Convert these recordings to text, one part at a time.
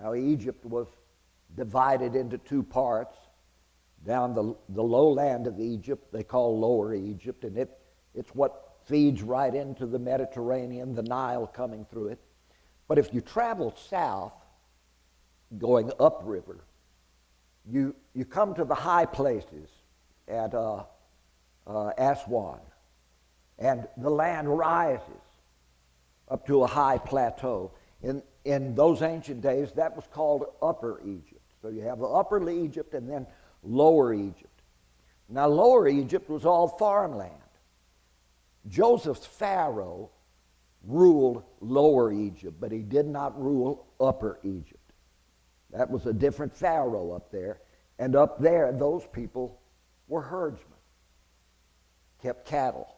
Now, Egypt was divided into two parts. Down the lowland of Egypt, they call Lower Egypt, and it's what feeds right into the Mediterranean, the Nile coming through it. But if you travel south, going upriver, you come to the high places at Aswan, and the land rises up to a high plateau. In those ancient days, that was called Upper Egypt. So you have the Upper Egypt and then Lower Egypt. Now, Lower Egypt was all farmland. Joseph's Pharaoh ruled Lower Egypt, but he did not rule Upper Egypt. That was a different Pharaoh up there. And up there, those people were herdsmen, kept cattle.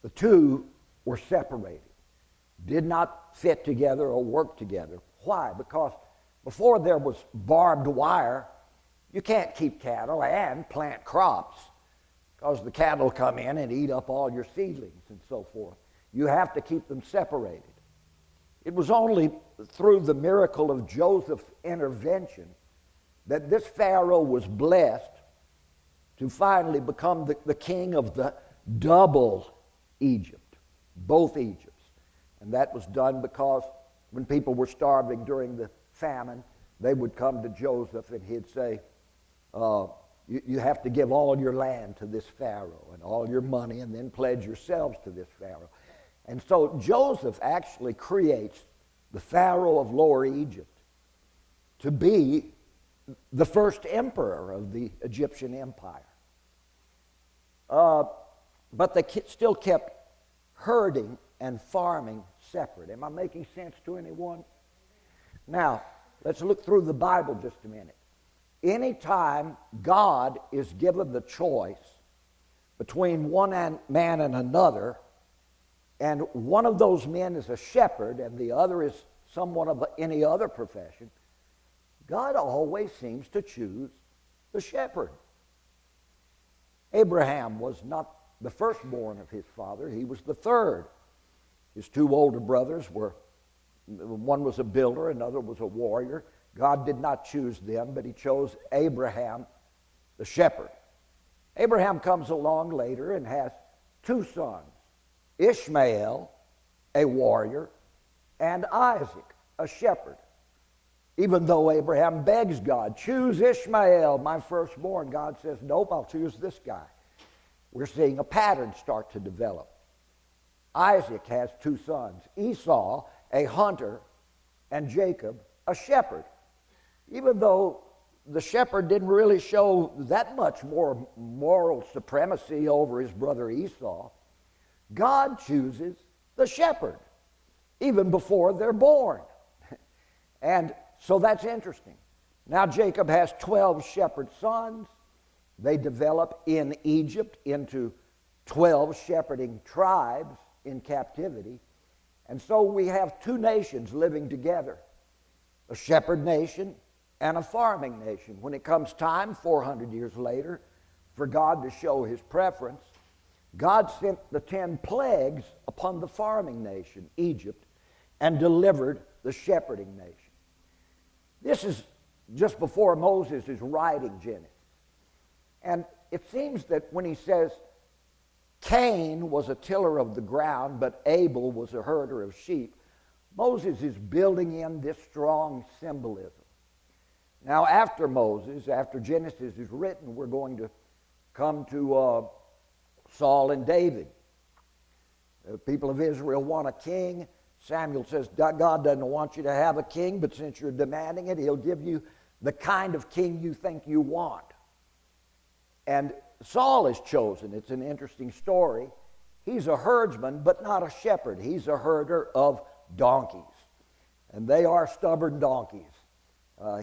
The two were separated, did not fit together or work together. Why? Because before there was barbed wire, you can't keep cattle and plant crops because the cattle come in and eat up all your seedlings and so forth. You have to keep them separated. It was only through the miracle of Joseph's intervention that this Pharaoh was blessed to finally become the king of the double Egypt, both Egypts. And that was done because when people were starving during the famine, they would come to Joseph and he'd say, you have to give all your land to this Pharaoh and all your money and then pledge yourselves to this Pharaoh. And so Joseph actually creates the Pharaoh of Lower Egypt to be the first emperor of the Egyptian empire. But they still kept herding and farming separate. Am I making sense to anyone? Now, let's look through the Bible just a minute. Anytime God is given the choice between one man and another, and one of those men is a shepherd and the other is someone of any other profession, God always seems to choose the shepherd. Abraham was not the firstborn of his father, he was the third. His two older brothers were, one was a builder, another was a warrior. God did not choose them, but he chose Abraham, the shepherd. Abraham comes along later and has two sons, Ishmael, a warrior, and Isaac, a shepherd. Even though Abraham begs God, choose Ishmael, my firstborn, God says, nope, I'll choose this guy. We're seeing a pattern start to develop. Isaac has two sons, Esau, a hunter, and Jacob, a shepherd. Even though the shepherd didn't really show that much more moral supremacy over his brother Esau, God chooses the shepherd even before they're born. And so that's interesting. Now Jacob has 12 shepherd sons. They develop in Egypt into 12 shepherding tribes in captivity. And so we have two nations living together, a shepherd nation and a farming nation. When it comes time, 400 years later, for God to show his preference, God sent the 10 plagues upon the farming nation, Egypt, and delivered the shepherding nation. This is just before Moses is writing Genesis. And it seems that when he says Cain was a tiller of the ground, but Abel was a herder of sheep, Moses is building in this strong symbolism. Now, after Moses, after Genesis is written, we're going to come to Saul and David. The people of Israel want a king. Samuel says, God doesn't want you to have a king, but since you're demanding it, he'll give you the kind of king you think you want. And Saul is chosen. It's an interesting story. He's a herdsman, but not a shepherd. He's a herder of donkeys. And they are stubborn donkeys.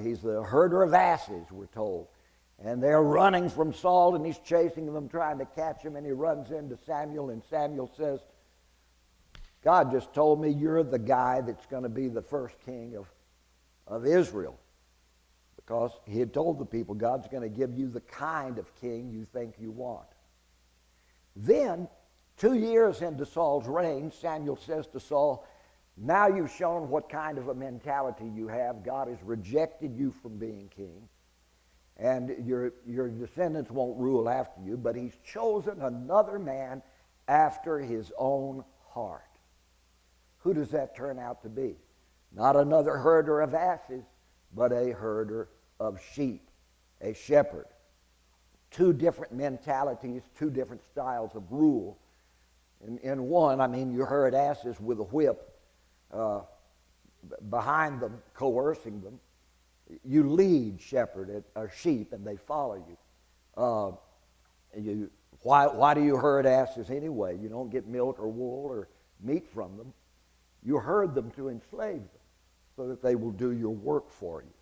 He's the herder of asses, we're told. And they're running from Saul, and he's chasing them, trying to catch him, and he runs into Samuel, and Samuel says, God just told me you're the guy that's going to be the first king of Israel. Because he had told the people, God's going to give you the kind of king you think you want. Then, 2 years into Saul's reign, Samuel says to Saul, Now you've shown what kind of a mentality you have. God has rejected you from being king. And your descendants won't rule after you, but he's chosen another man after his own heart. Who does that turn out to be? Not another herder of asses, but a herder of sheep, a shepherd. Two different mentalities, two different styles of rule. In one, I mean, you herd asses with a whip behind them, coercing them. You lead shepherd a sheep, and they follow you. Why do you herd asses anyway? You don't get milk or wool or meat from them. You herd them to enslave them so that they will do your work for you.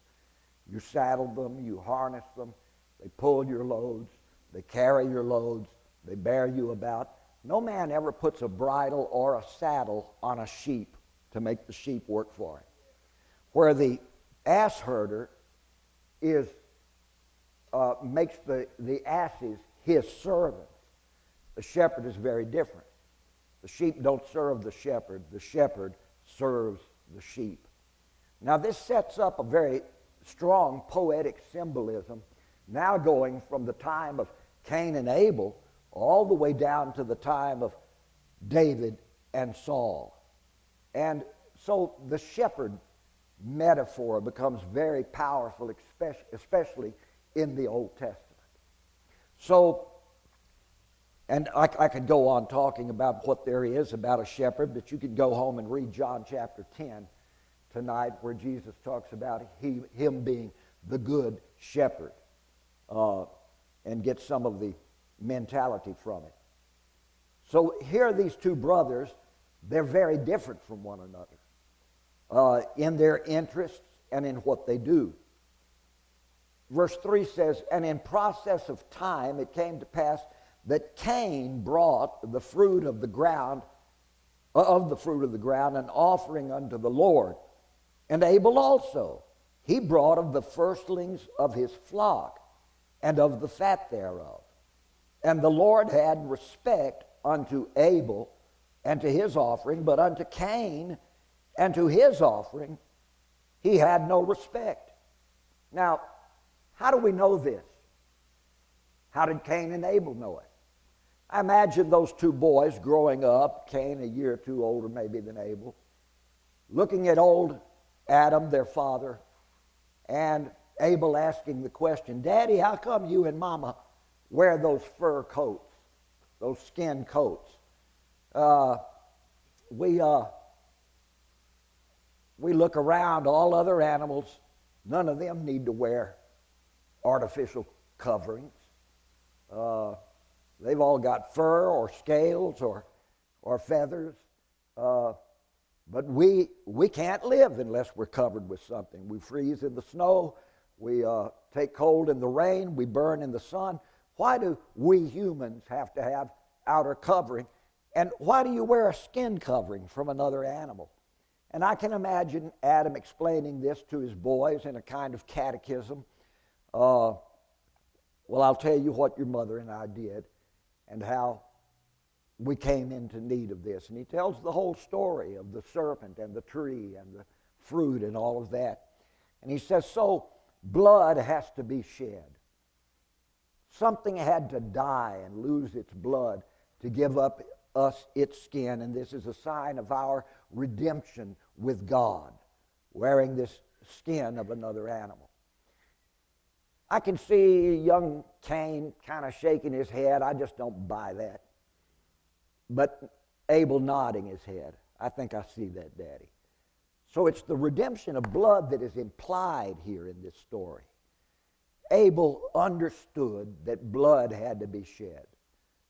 You saddle them, you harness them, they pull your loads, they carry your loads, they bear you about. No man ever puts a bridle or a saddle on a sheep to make the sheep work for him. Where the ass herder makes the asses his servants. The shepherd is very different. The sheep don't serve the shepherd serves the sheep. Now this sets up a very strong poetic symbolism, now going from the time of Cain and Abel all the way down to the time of David and Saul. And so the shepherd metaphor becomes very powerful, especially in the Old Testament. So, and I could go on talking about what there is about a shepherd, but you could go home and read John chapter 10 tonight, where Jesus talks about him being the good shepherd, and get some of the mentality from it. So here are these two brothers. They're very different from one another in their interests and in what they do. Verse 3 says, "And in process of time it came to pass that Cain brought the fruit of the ground, an offering unto the Lord. And Abel also, he brought of the firstlings of his flock, and of the fat thereof. And the Lord had respect unto Abel and to his offering, but unto Cain and to his offering he had no respect." Now, how do we know this? How did Cain and Abel know it? I imagine those two boys growing up, Cain a year or two older maybe than Abel, looking at old Adam, their father, and Abel asking the question, "Daddy, how come you and Mama wear those fur coats, those skin coats? We look around, all other animals, none of them need to wear artificial coverings. They've all got fur or scales or feathers. But we can't live unless we're covered with something. We freeze in the snow. We take cold in the rain. We burn in the sun. Why do we humans have to have outer covering? And why do you wear a skin covering from another animal?" And I can imagine Adam explaining this to his boys in a kind of catechism. Well, I'll tell you what your mother and I did and how we came into need of this. And he tells the whole story of the serpent and the tree and the fruit and all of that. And he says, so blood has to be shed. Something had to die and lose its blood to give up us its skin, and this is a sign of our redemption with God, wearing this skin of another animal. I can see young Cain kind of shaking his head. I just don't buy that. But Abel nodding his head. I think I see that, Daddy. So it's the redemption of blood that is implied here in this story. Abel understood that blood had to be shed.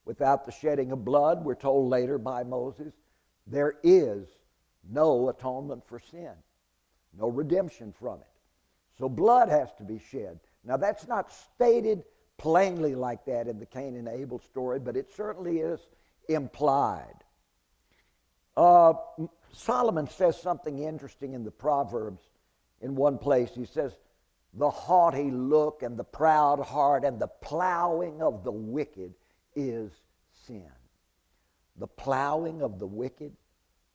Without the shedding of blood, we're told later by Moses, there is no atonement for sin, no redemption from it. So blood has to be shed. Now that's not stated plainly like that in the Cain and Abel story, but it certainly is implied. Solomon says something interesting in the Proverbs in one place. He says, the haughty look and the proud heart and the plowing of the wicked is sin. The plowing of the wicked,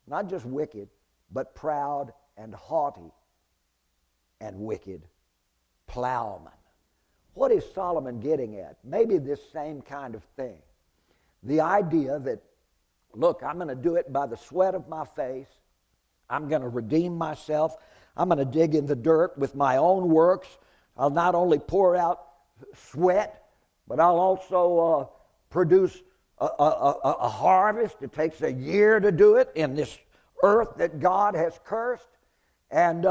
not just wicked, but proud and haughty and wicked plowman. What is Solomon getting at? Maybe this same kind of thing. The idea that, look, I'm going to do it by the sweat of my face. I'm going to redeem myself. I'm going to dig in the dirt with my own works. I'll not only pour out sweat, but I'll also produce a harvest. It takes a year to do it in this earth that God has cursed, and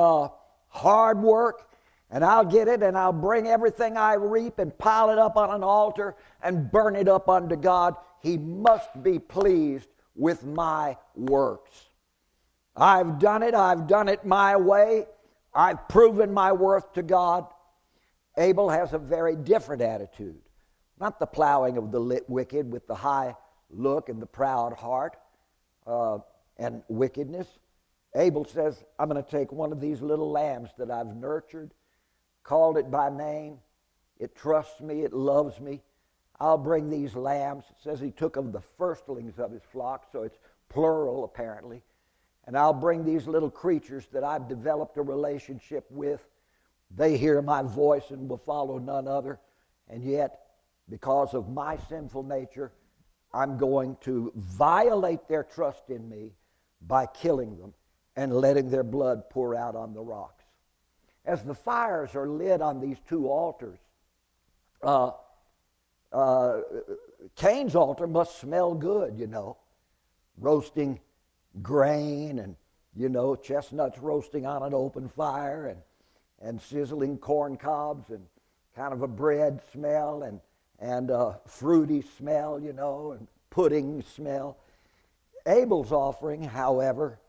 hard work. And I'll get it, and I'll bring everything I reap and pile it up on an altar and burn it up unto God. He must be pleased with my works. I've done it my way. I've proven my worth to God. Abel has a very different attitude. Not the plowing of the wicked with the high look and the proud heart and wickedness. Abel says, I'm going to take one of these little lambs that I've nurtured, called it by name. It trusts me. It loves me. I'll bring these lambs. It says he took of the firstlings of his flock, so it's plural apparently. And I'll bring these little creatures that I've developed a relationship with. They hear my voice and will follow none other. And yet, because of my sinful nature, I'm going to violate their trust in me by killing them and letting their blood pour out on the rocks. As the fires are lit on these two altars, Cain's altar must smell good, roasting grain and, chestnuts roasting on an open fire and sizzling corn cobs and kind of a bread smell and a fruity smell, and pudding smell. Abel's offering, however,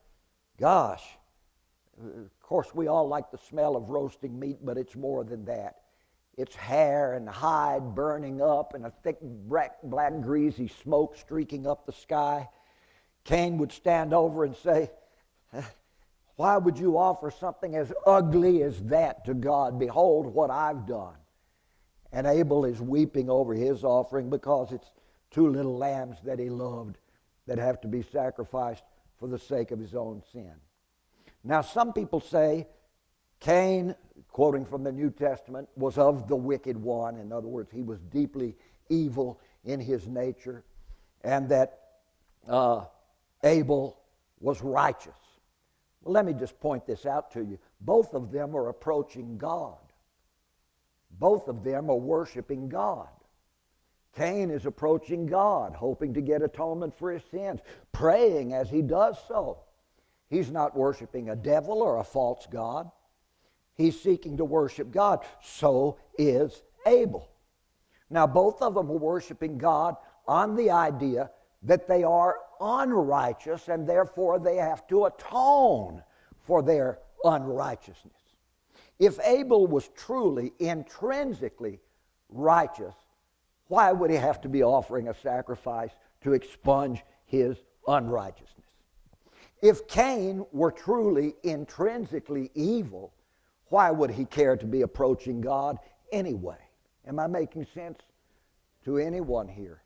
of course we all like the smell of roasting meat, but it's more than that. It's hair and hide burning up and a thick black greasy smoke streaking up the sky. Cain would stand over and say, why would you offer something as ugly as that to God? Behold what I've done. And Abel is weeping over his offering because it's two little lambs that he loved that have to be sacrificed for the sake of his own sin. Now, some people say Cain, quoting from the New Testament, was of the wicked one. In other words, he was deeply evil in his nature, and that Abel was righteous. Well, let me just point this out to you. Both of them are approaching God. Both of them are worshiping God. Cain is approaching God, hoping to get atonement for his sins, praying as he does so. He's not worshiping a devil or a false god. He's seeking to worship God. So is Abel. Now, both of them are worshiping God on the idea that they are unrighteous and therefore they have to atone for their unrighteousness. If Abel was truly intrinsically righteous, why would he have to be offering a sacrifice to expunge his unrighteousness? If Cain were truly intrinsically evil, why would he care to be approaching God anyway? Am I making sense to anyone here?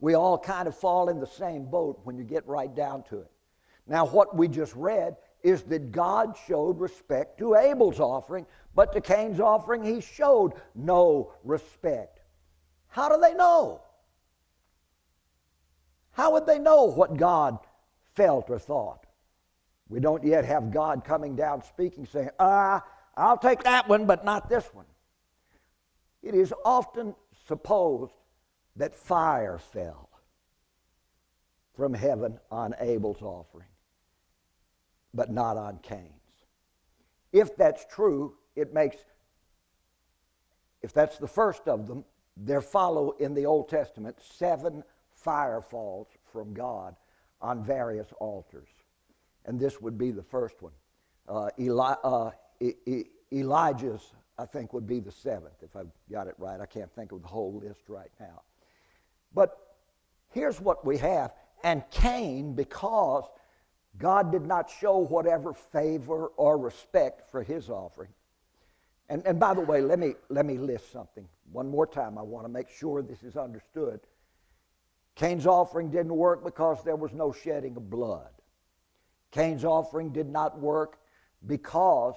We all kind of fall in the same boat when you get right down to it. Now, what we just read is that God showed respect to Abel's offering, but to Cain's offering he showed no respect. How do they know? How would they know what God felt or thought? We don't yet have God coming down speaking, saying, I'll take that one, but not this one. It is often supposed that fire fell from heaven on Abel's offering, but not on Cain's. If that's true, if that's the first of them, there follow in the Old Testament 7 fire falls from God on various altars. And this would be the first one. Elijah's, I think, would be the 7th, if I've got it right. I can't think of the whole list right now. But here's what we have. And Cain, because God did not show whatever favor or respect for his offering. And by the way, let me list something. One more time, I want to make sure this is understood. Cain's offering didn't work because there was no shedding of blood. Cain's offering did not work because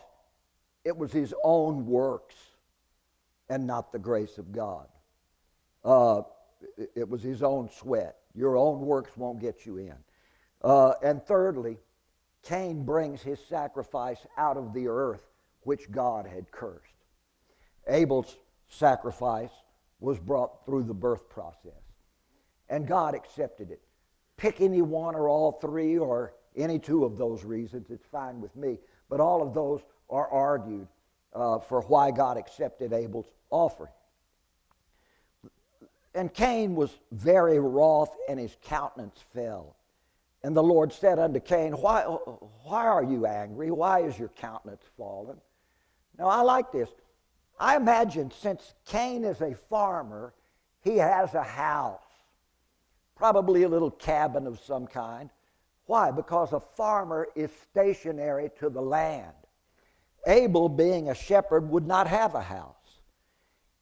it was his own works and not the grace of God. It was his own sweat. Your own works won't get you in. And thirdly, Cain brings his sacrifice out of the earth which God had cursed. Abel's sacrifice was brought through the birth process, and God accepted it. Pick any one or all three or any two of those reasons, it's fine with me, but all of those are argued for why God accepted Abel's offering. And Cain was very wroth, and his countenance fell. And the Lord said unto Cain, why are you angry? Why is your countenance fallen? Now, I like this. I imagine since Cain is a farmer, he has a house, probably a little cabin of some kind. Why? Because a farmer is stationary to the land. Abel, being a shepherd, would not have a house.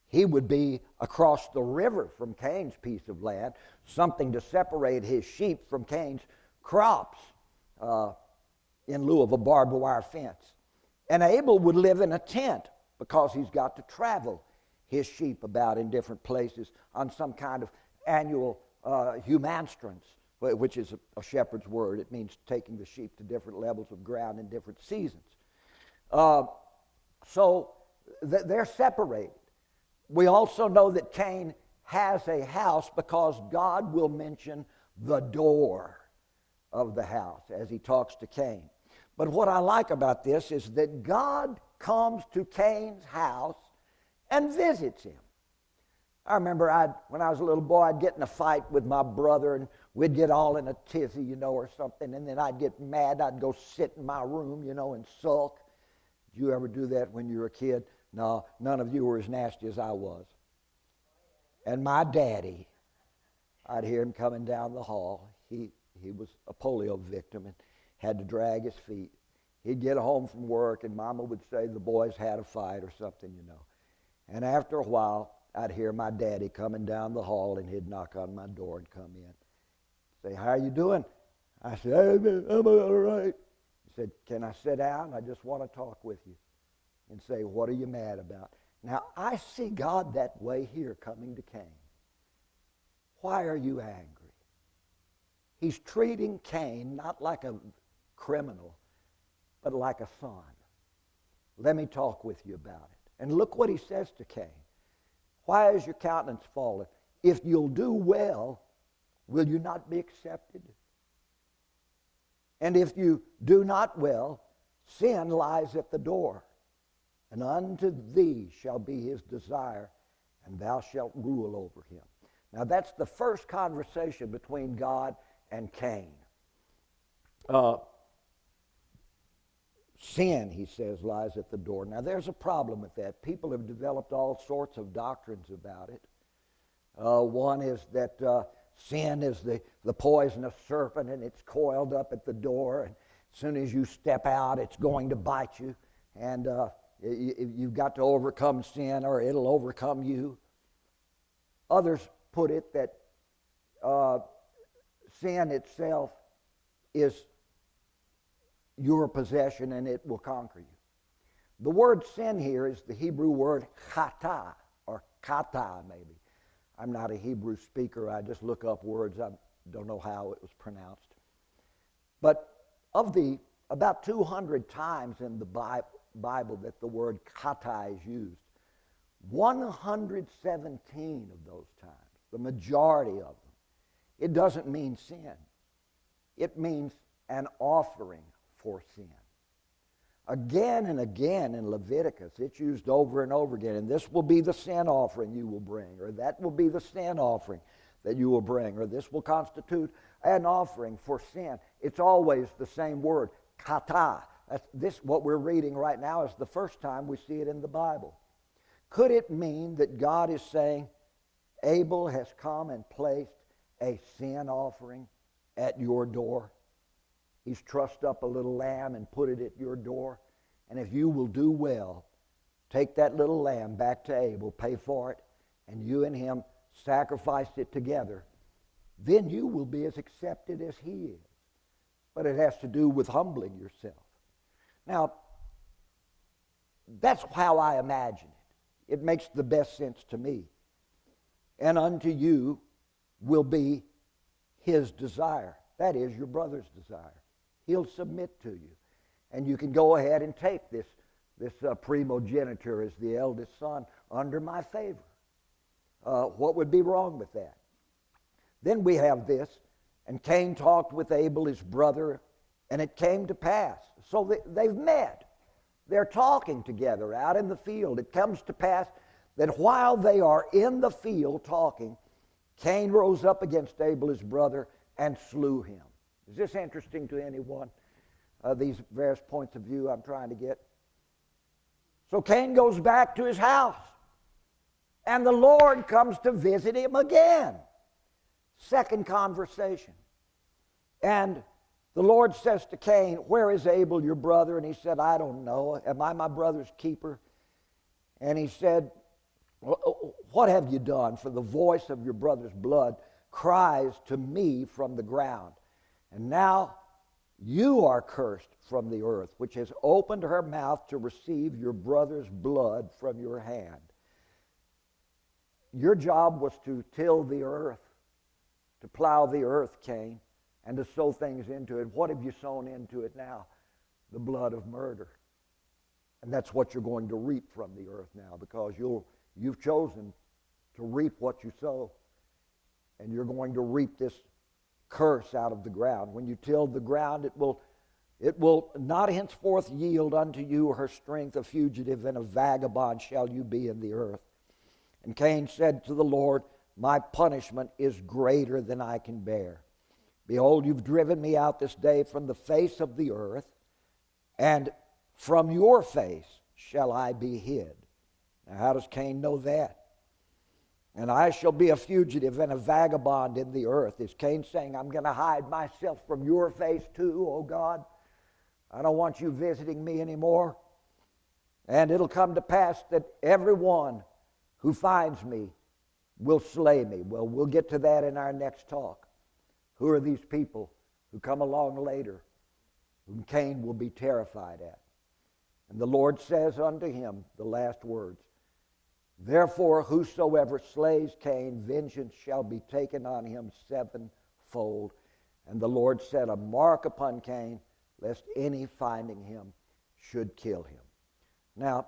He would be across the river from Cain's piece of land, something to separate his sheep from Cain's crops in lieu of a barbed wire fence. And Abel would live in a tent because he's got to travel his sheep about in different places on some kind of annual humanstrance, which is a shepherd's word. It means taking the sheep to different levels of ground in different seasons. So they're separated. We also know that Cain has a house because God will mention the door of the house as he talks to Cain. But what I like about this is that God comes to Cain's house and visits him. I remember when I was a little boy, I'd get in a fight with my brother, and we'd get all in a tizzy, or something, and then I'd get mad. I'd go sit in my room, and sulk. Did you ever do that when you were a kid? No, none of you were as nasty as I was. And my daddy, I'd hear him coming down the hall. He was a polio victim and had to drag his feet. He'd get home from work, and Mama would say the boys had a fight or something, And after a while, I'd hear my daddy coming down the hall, and he'd knock on my door and come in. Say, how are you doing? I said, I'm all right. He said, can I sit down? I just want to talk with you. And say, what are you mad about? Now, I see God that way here coming to Cain. Why are you angry? He's treating Cain not like a criminal, but like a son. Let me talk with you about it. And look what he says to Cain. Why is your countenance fallen? If you'll do well, will you not be accepted? And if you do not well, sin lies at the door. And unto thee shall be his desire, and thou shalt rule over him. Now that's the first conversation between God and Cain. Sin, he says, lies at the door. Now there's a problem with that. People have developed all sorts of doctrines about it. One is that sin is the poisonous serpent, and it's coiled up at the door, and as soon as you step out, it's going to bite you. And you've got to overcome sin, or it'll overcome you. Others put it that sin itself is your possession and it will conquer you. The word sin here is the Hebrew word chata, or kata maybe. I'm not a Hebrew speaker. I just look up words. I don't know how it was pronounced. But of the about 200 times in the Bible that the word kata is used, 117 of those times, the majority of them, it doesn't mean sin. It means an offering for sin. Again and again in Leviticus, it's used over and over again. And this will be the sin offering you will bring, or that will be the sin offering that you will bring, or this will constitute an offering for sin. It's always the same word, kata. What we're reading right now is the first time we see it in the Bible. Could it mean that God is saying, Abel has come and placed a sin offering at your door? He's trussed up a little lamb and put it at your door. And if you will do well, take that little lamb back to Abel, pay for it, and you and him sacrificed it together, then you will be as accepted as he is. but it has to do with humbling yourself. Now, that's how I imagine it. It makes the best sense to me. And unto you will be his desire. That is your brother's desire. He'll submit to you. And you can go ahead and take this primogeniture as the eldest son under my favor. What would be wrong with that? Then we have this, and Cain talked with Abel, his brother, and it came to pass. So they've met. They're talking together out in the field. It comes to pass that while they are in the field talking, Cain rose up against Abel, his brother, and slew him. Is this interesting to anyone? These various points of view I'm trying to get. So Cain goes back to his house, and the Lord comes to visit him again. Second conversation. And the Lord says to Cain, where is Abel, your brother? And he said, I don't know. Am I my brother's keeper? And he said, what have you done? For the voice of your brother's blood cries to me from the ground. And now you are cursed from the earth, which has opened her mouth to receive your brother's blood from your hand. Your job was to till the earth, to plow the earth, Cain, and to sow things into it. What have you sown into it now? The blood of murder. And that's what you're going to reap from the earth now, because you've chosen to reap what you sow. And you're going to reap this curse out of the ground. When you till the ground, it will not henceforth yield unto you her strength. A fugitive and a vagabond shall you be in the earth. And Cain said to the Lord, my punishment is greater than I can bear. Behold, you've driven me out this day from the face of the earth, and from your face shall I be hid. Now, how does Cain know that? And I shall be a fugitive and a vagabond in the earth. Is Cain saying, I'm going to hide myself from your face too, oh God? I don't want you visiting me anymore. And it'll come to pass that everyone who finds me will slay me. Well, we'll get to that in our next talk. Who are these people who come along later, whom Cain will be terrified at? And the Lord says unto him the last words, therefore whosoever slays Cain, vengeance shall be taken on him sevenfold. And the Lord set a mark upon Cain, lest any finding him should kill him. Now,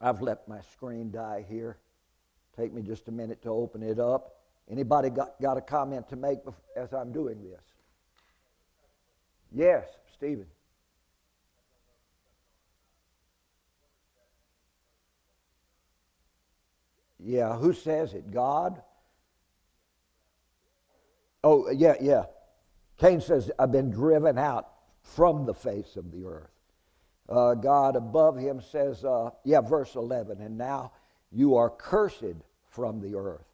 I've let my screen die here. Take me just a minute to open it up. Anybody got a comment to make as I'm doing this? Yes, Stephen. Yeah, who says it? God? Oh, yeah. Cain says, I've been driven out from the face of the earth. God above him says, verse 11, and now you are cursed from the earth.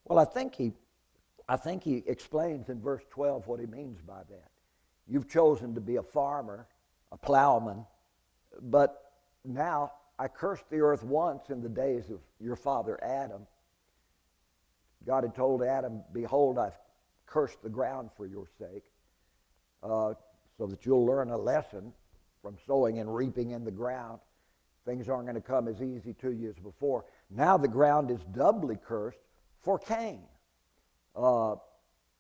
Well, I think he explains in verse 12 what he means by that. You've chosen to be a farmer, a plowman, but now I cursed the earth once in the days of your father Adam. God had told Adam, behold, I've cursed the ground for your sake, so that you'll learn a lesson from sowing and reaping in the ground. Things aren't going to come as easy to you as before. Now the ground is doubly cursed for Cain.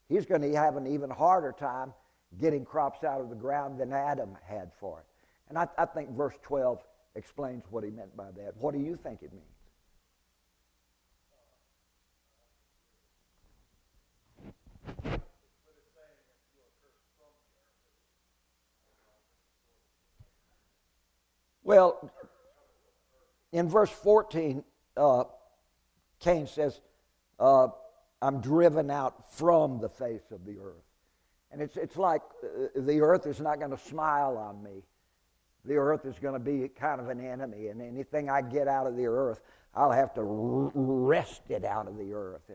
He's going to have an even harder time getting crops out of the ground than Adam had for it. And I think verse 12 explains what he meant by that. What do you think it means? Well, in verse 14, Cain says, I'm driven out from the face of the earth. And it's like the earth is not going to smile on me. The earth is going to be kind of an enemy, and anything I get out of the earth, I'll have to wrest it out of the earth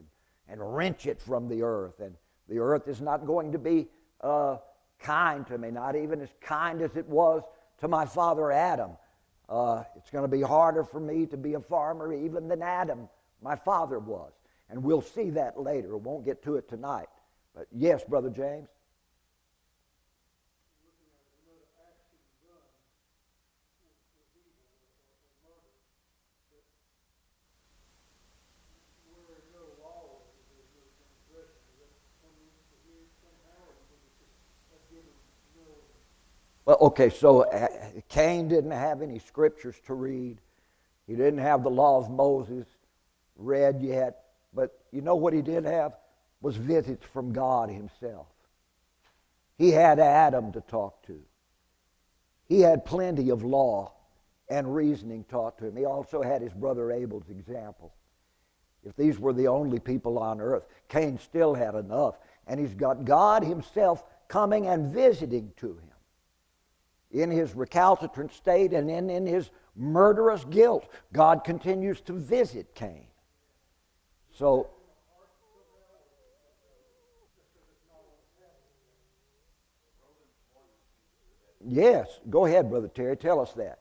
and wrench it from the earth. And the earth is not going to be kind to me, not even as kind as it was to my father Adam. It's going to be harder for me to be a farmer even than Adam, my father, was. And we'll see that later. We won't get to it tonight. But yes, Brother James? Well, okay, so Cain didn't have any scriptures to read. He didn't have the law of Moses read yet. But you know what he did have? Was visits from God himself. He had Adam to talk to. He had plenty of law and reasoning taught to him. He also had his brother Abel's example. If these were the only people on earth, Cain still had enough. And he's got God himself coming and visiting to him in his recalcitrant state and in his murderous guilt. God continues to visit Cain. So, yes, go ahead, Brother Terry, tell us that.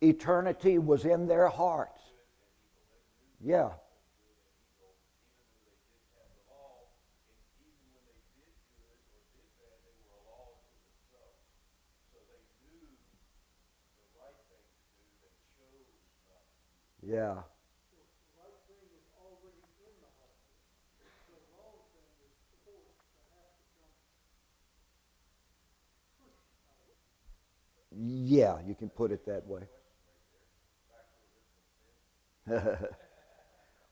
Eternity was in their hearts. Yeah. Yeah. Yeah, you can put it that way.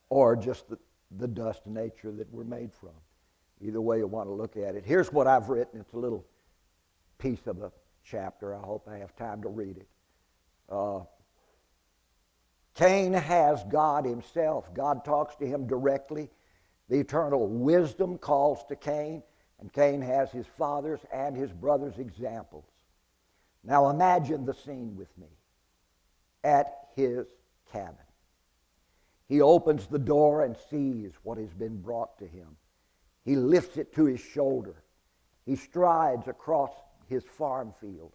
Or just the dust nature that we're made from. Either way you want to look at it. Here's what I've written. It's a little piece of a chapter. I hope I have time to read it. Cain has God himself. God talks to him directly. The eternal wisdom calls to Cain, and Cain has his father's and his brother's examples. Now imagine the scene with me at his cabin. He opens the door and sees what has been brought to him. He lifts it to his shoulder. He strides across his farm field.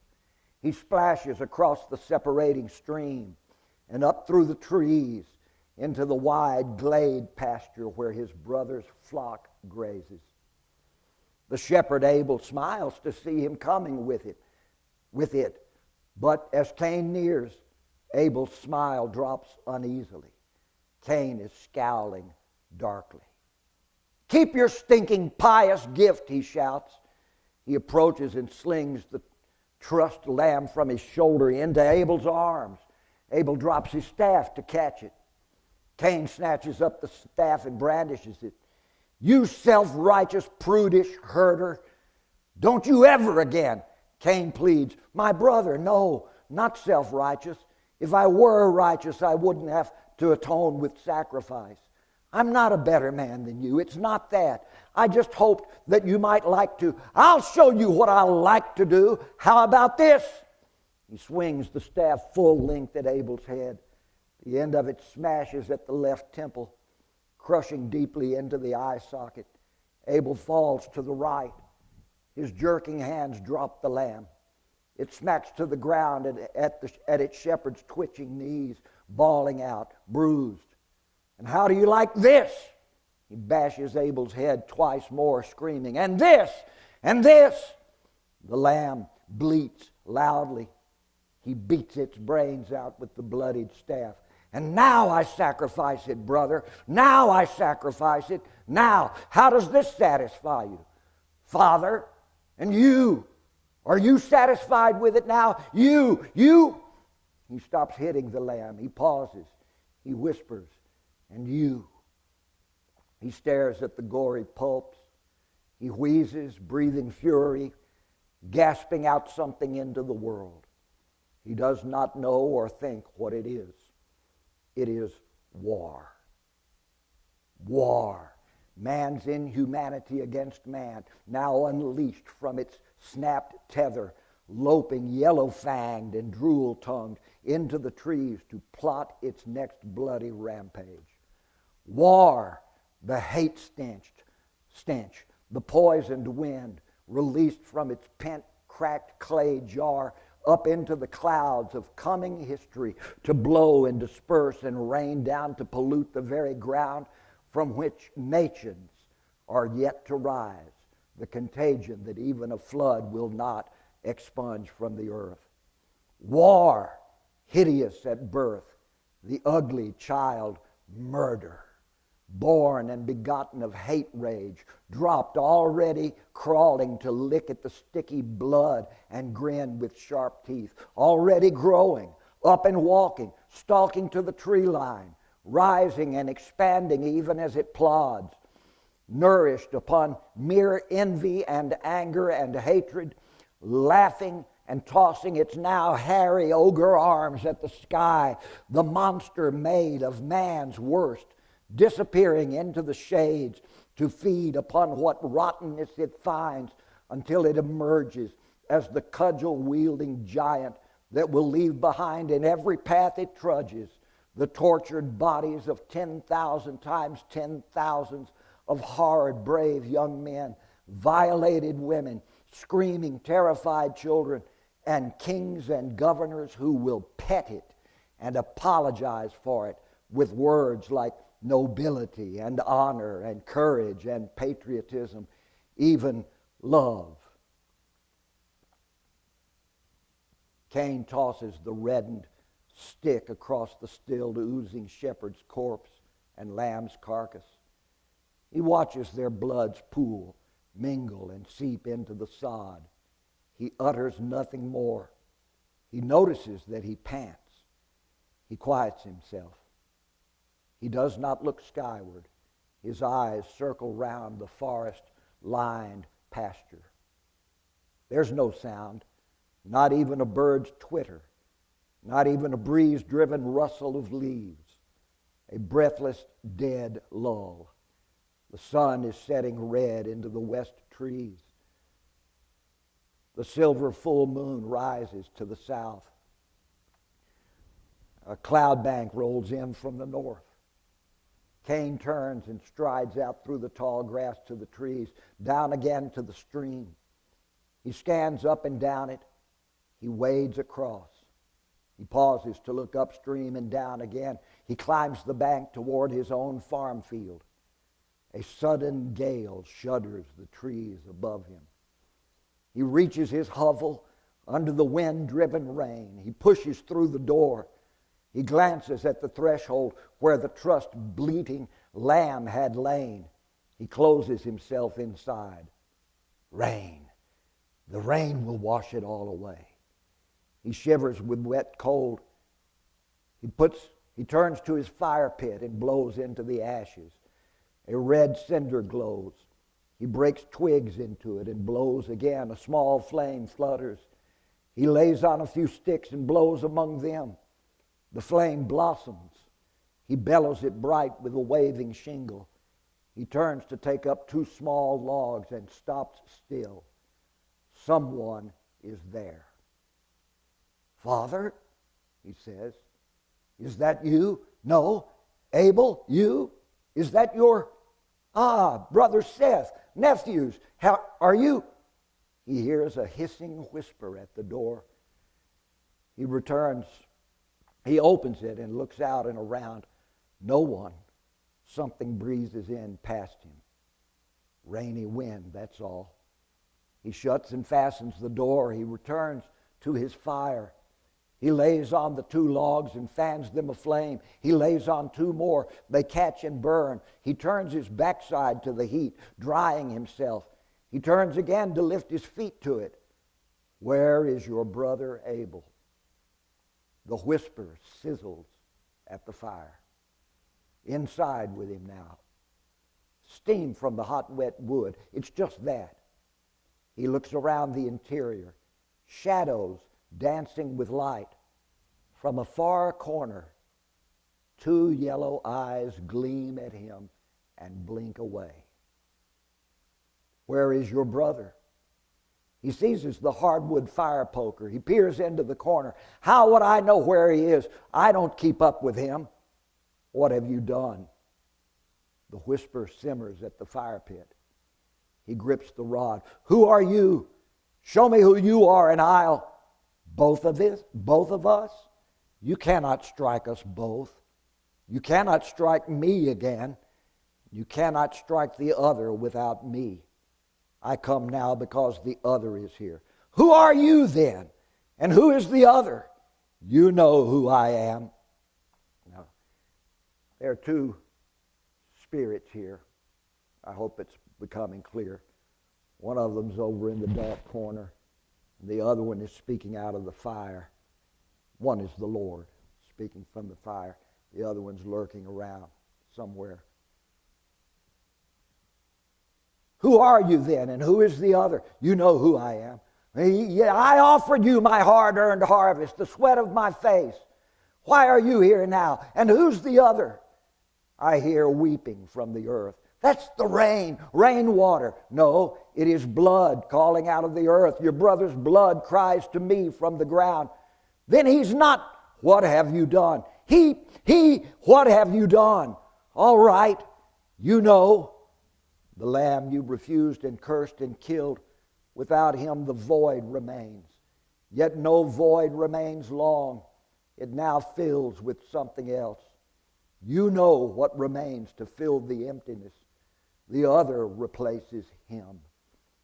He splashes across the separating stream and up through the trees into the wide glade pasture where his brother's flock grazes. The shepherd Abel smiles to see him coming with it. But as Cain nears, Abel's smile drops uneasily. Cain is scowling darkly. "Keep your stinking pious gift," he shouts. He approaches and slings the trussed lamb from his shoulder into Abel's arms. Abel drops his staff to catch it. Cain snatches up the staff and brandishes it. "You self-righteous, prudish herder, don't you ever again." Cain pleads, "My brother, no, not self-righteous. If I were righteous, I wouldn't have to atone with sacrifice. I'm not a better man than you. It's not that. I just hoped that you might like to. I'll show you what I like to do. How about this?" He swings the staff full length at Abel's head. The end of it smashes at the left temple, crushing deeply into the eye socket. Abel falls to the right. His jerking hands drop the lamb. It smacks to the ground at its shepherd's twitching knees, bawling out, bruised. "And how do you like this?" He bashes Abel's head twice more, screaming, "And this! And this!" The lamb bleats loudly. He beats its brains out with the bloodied staff. "And now I sacrifice it, brother. Now I sacrifice it. Now, how does this satisfy you? Father, and you, are you satisfied with it now? You. He stops hitting the lamb. He pauses. He whispers, "And you." He stares at the gory pulps. He wheezes, breathing fury, gasping out something into the world. He does not know or think what it is. It is war. War. Man's inhumanity against man, now unleashed from its snapped tether, loping yellow-fanged and drool-tongued into the trees to plot its next bloody rampage. War, the hate stench, the poisoned wind, released from its pent, cracked clay jar up into the clouds of coming history to blow and disperse and rain down to pollute the very ground from which nations are yet to rise, the contagion that even a flood will not expunge from the earth. War, hideous at birth, the ugly child murder, born and begotten of hate rage, dropped already crawling to lick at the sticky blood and grin with sharp teeth, already growing, up and walking, stalking to the tree line, rising and expanding even as it plods, nourished upon mere envy and anger and hatred, laughing and tossing its now hairy ogre arms at the sky, the monster made of man's worst, disappearing into the shades to feed upon what rottenness it finds until it emerges as the cudgel-wielding giant that will leave behind in every path it trudges the tortured bodies of 10,000 times 10,000s of hard, brave young men, violated women, screaming, terrified children, and kings and governors who will pet it and apologize for it with words like nobility and honor and courage and patriotism, even love. Cain tosses the reddened stick across the still oozing shepherd's corpse and lamb's carcass. He watches their bloods pool, mingle, and seep into the sod. He utters nothing more. He notices that he pants. He quiets himself. He does not look skyward. His eyes circle round the forest-lined pasture. There's no sound, not even a bird's twitter, not even a breeze-driven rustle of leaves, a breathless, dead lull. The sun is setting red into the west trees. The silver full moon rises to the south. A cloud bank rolls in from the north. Cain turns and strides out through the tall grass to the trees, down again to the stream. He scans up and down it. He wades across. He pauses to look upstream and down again. He climbs the bank toward his own farm field. A sudden gale shudders the trees above him. He reaches his hovel under the wind-driven rain. He pushes through the door. He glances at the threshold where the trussed, bleating lamb had lain. He closes himself inside. Rain. The rain will wash it all away. He shivers with wet cold. He turns to his fire pit and blows into the ashes. A red cinder glows. He breaks twigs into it and blows again. A small flame flutters. He lays on a few sticks and blows among them. The flame blossoms. He bellows it bright with a waving shingle. He turns to take up two small logs and stops still. Someone is there. Father, he says, is that you? No. Abel, you? Is that your... Brother Seth, nephews, how are you? He hears a hissing whisper at the door. He returns. He opens it and looks out and around. No one. Something breezes in past him. Rainy wind, that's all. He shuts and fastens the door. He returns to his fire. He lays on the two logs and fans them aflame. He lays on two more. They catch and burn. He turns his backside to the heat, drying himself. He turns again to lift his feet to it. Where is your brother Abel? The whisper sizzles at the fire. Inside with him now. Steam from the hot, wet wood. It's just that. He looks around the interior. Shadows dancing with light. From a far corner, two yellow eyes gleam at him and blink away. Where is your brother? He seizes the hardwood fire poker. He peers into the corner. How would I know where he is? I don't keep up with him. What have you done? The whisper simmers at the fire pit. He grips the rod. Who are you? Show me who you are and I'll... Both of us? You cannot strike us both. You cannot strike me again. You cannot strike the other without me. I come now because the other is here. Who are you then? And who is the other? You know who I am. Now There are two spirits here. I hope it's becoming clear. One of them's over in the dark corner. The other one is speaking out of the fire. One is the Lord speaking from the fire. The other one's lurking around somewhere. Who are you then, and who is the other? You know who I am. I offered you my hard-earned harvest, the sweat of my face. Why are you here now? And who's the other? I hear weeping from the earth. That's the rainwater. No, it is blood calling out of the earth. Your brother's blood cries to me from the ground. Then he's not, what have you done? What have you done? All right, you know, the lamb you refused and cursed and killed, without him the void remains. Yet no void remains long. It now fills with something else. You know what remains to fill the emptiness. The other replaces him.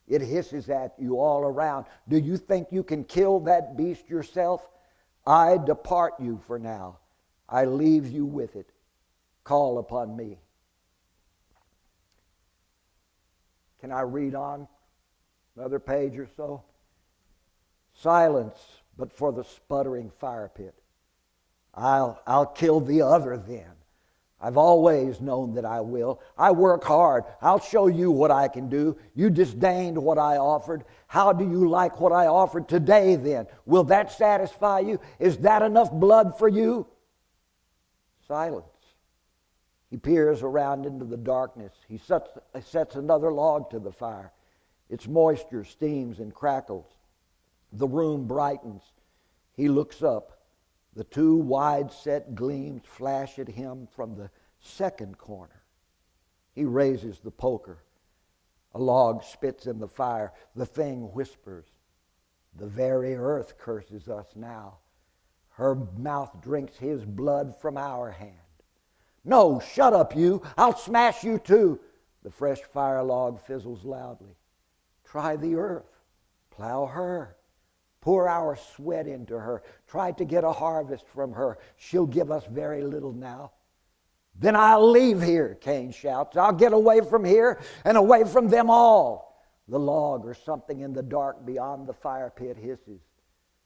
It hisses at you all around. Do you think you can kill that beast yourself? I depart you for now. I leave you with it. Call upon me. Can I read on another page or so? Silence, but for the sputtering fire pit. I'll kill the other then. I've always known that I will. I work hard. I'll show you what I can do. You disdained what I offered. How do you like what I offered today then? Will that satisfy you? Is that enough blood for you? Silence. He peers around into the darkness. He sets another log to the fire. Its moisture steams and crackles. The room brightens. He looks up. The two wide-set gleams flash at him from the second corner. He raises the poker. A log spits in the fire. The thing whispers. The very earth curses us now. Her mouth drinks his blood from our hand. No, shut up you. I'll smash you too. The fresh fire log fizzles loudly. Try the earth. Plow her. Pour our sweat into her. Try to get a harvest from her. She'll give us very little now. Then I'll leave here, Cain shouts. I'll get away from here and away from them all. The log or something in the dark beyond the fire pit hisses.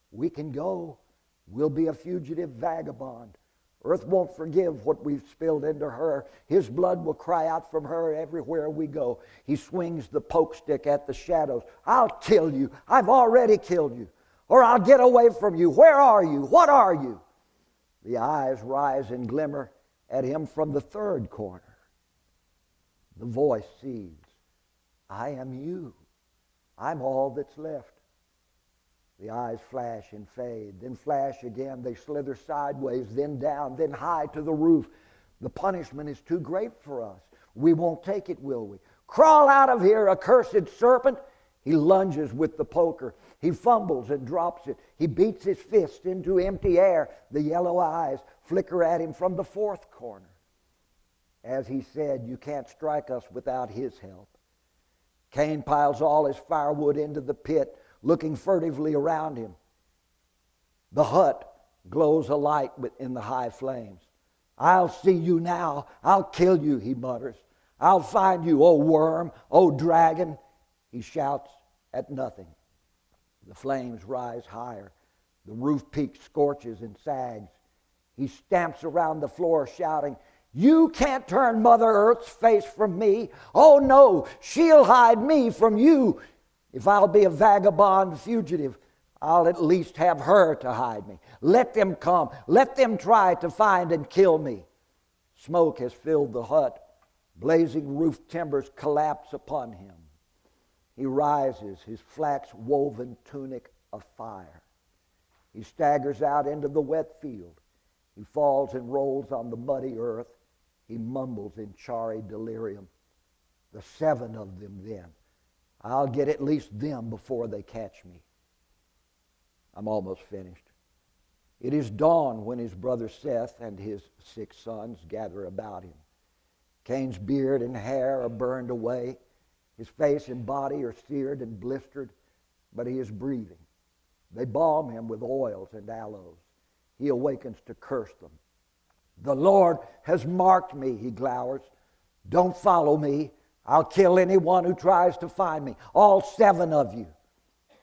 We can go. We'll be a fugitive vagabond. Earth won't forgive what we've spilled into her. His blood will cry out from her everywhere we go. He swings the poke stick at the shadows. I'll kill you. I've already killed you. Or I'll get away from you. Where are you? What are you? The eyes rise and glimmer at him from the third corner. The voice sees. I am you. I'm all that's left. The eyes flash and fade, then flash again. They slither sideways, then down, then high to the roof. The punishment is too great for us. We won't take it, will we? Crawl out of here, accursed serpent. He lunges with the poker. He fumbles and drops it. He beats his fist into empty air. The yellow eyes flicker at him from the fourth corner. As he said, you can't strike us without his help. Cain piles all his firewood into the pit, looking furtively around him. The hut glows alight in the high flames. I'll see you now. I'll kill you, he mutters. I'll find you, O worm, O dragon. He shouts at nothing. The flames rise higher. The roof peak scorches and sags. He stamps around the floor shouting, you can't turn Mother Earth's face from me. Oh no, she'll hide me from you. If I'll be a vagabond fugitive, I'll at least have her to hide me. Let them come. Let them try to find and kill me. Smoke has filled the hut. Blazing roof timbers collapse upon him. He rises, his flax-woven tunic afire. He staggers out into the wet field. He falls and rolls on the muddy earth. He mumbles in charry delirium. The 7 of them then. I'll get at least them before they catch me. I'm almost finished. It is dawn when his brother Seth and his 6 sons gather about him. Cain's beard and hair are burned away. His face and body are seared and blistered, but he is breathing. They balm him with oils and aloes. He awakens to curse them. The Lord has marked me, he glowers. Don't follow me. I'll kill anyone who tries to find me. All 7 of you.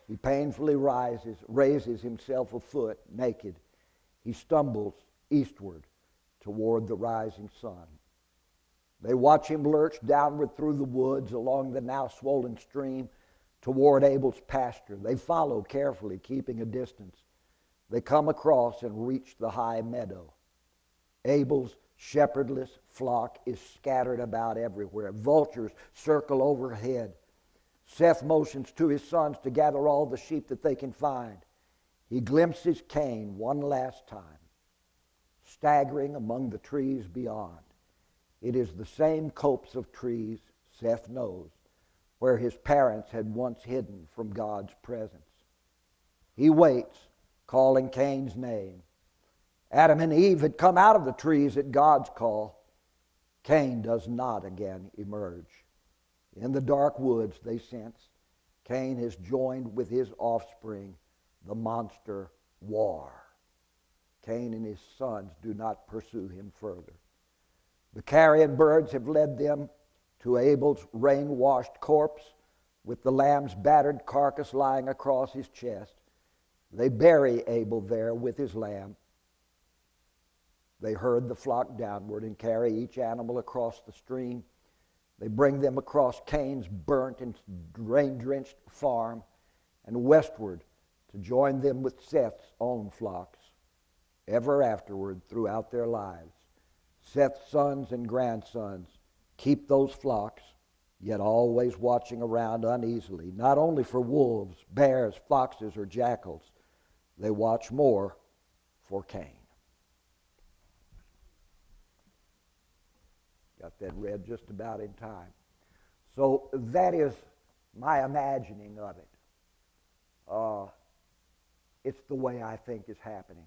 He painfully raises himself a foot, naked. He stumbles eastward toward the rising sun. They watch him lurch downward through the woods along the now swollen stream toward Abel's pasture. They follow carefully, keeping a distance. They come across and reach the high meadow. Abel's shepherdless flock is scattered about everywhere. Vultures circle overhead. Seth motions to his sons to gather all the sheep that they can find. He glimpses Cain one last time, staggering among the trees beyond. It is the same copse of trees, Seth knows, where his parents had once hidden from God's presence. He waits, calling Cain's name. Adam and Eve had come out of the trees at God's call. Cain does not again emerge. In the dark woods, they sense, Cain has joined with his offspring the monster war. Cain and his sons do not pursue him further. The carrion birds have led them to Abel's rain-washed corpse with the lamb's battered carcass lying across his chest. They bury Abel there with his lamb. They herd the flock downward and carry each animal across the stream. They bring them across Cain's burnt and rain-drenched farm and westward to join them with Seth's own flocks. Ever afterward, throughout their lives, Seth's sons and grandsons keep those flocks, yet always watching around uneasily, not only for wolves, bears, foxes, or jackals. They watch more for Cain. Got that read just about in time. So that is my imagining of it. It's the way I think is happening.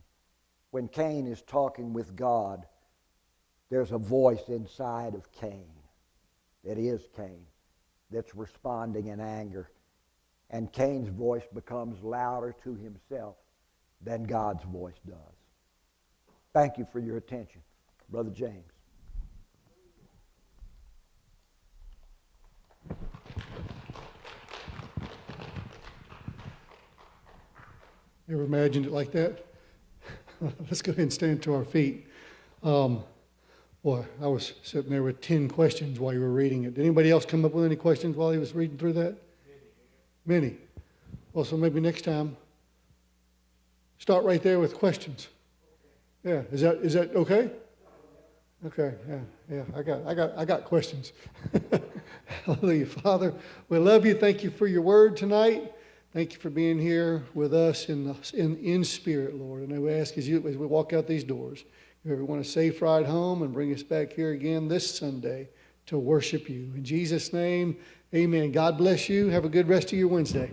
When Cain is talking with God, there's a voice inside of Cain, that is Cain, that's responding in anger. And Cain's voice becomes louder to himself than God's voice does. Thank you for your attention. Brother James. You ever imagined it like that? Let's go ahead and stand to our feet. Boy, I was sitting there with 10 questions while you were reading it. Did anybody else come up with any questions while he was reading through that? Many. Well, so maybe next time, start right there with questions. Yeah, is that okay? Okay, yeah. I got questions. Hallelujah, Father. We love you. Thank you for your word tonight. Thank you for being here with us in spirit, Lord. And we ask as we walk out these doors, you ever want a safe ride home and bring us back here again this Sunday to worship you. In Jesus' name, amen. God bless you. Have a good rest of your Wednesday.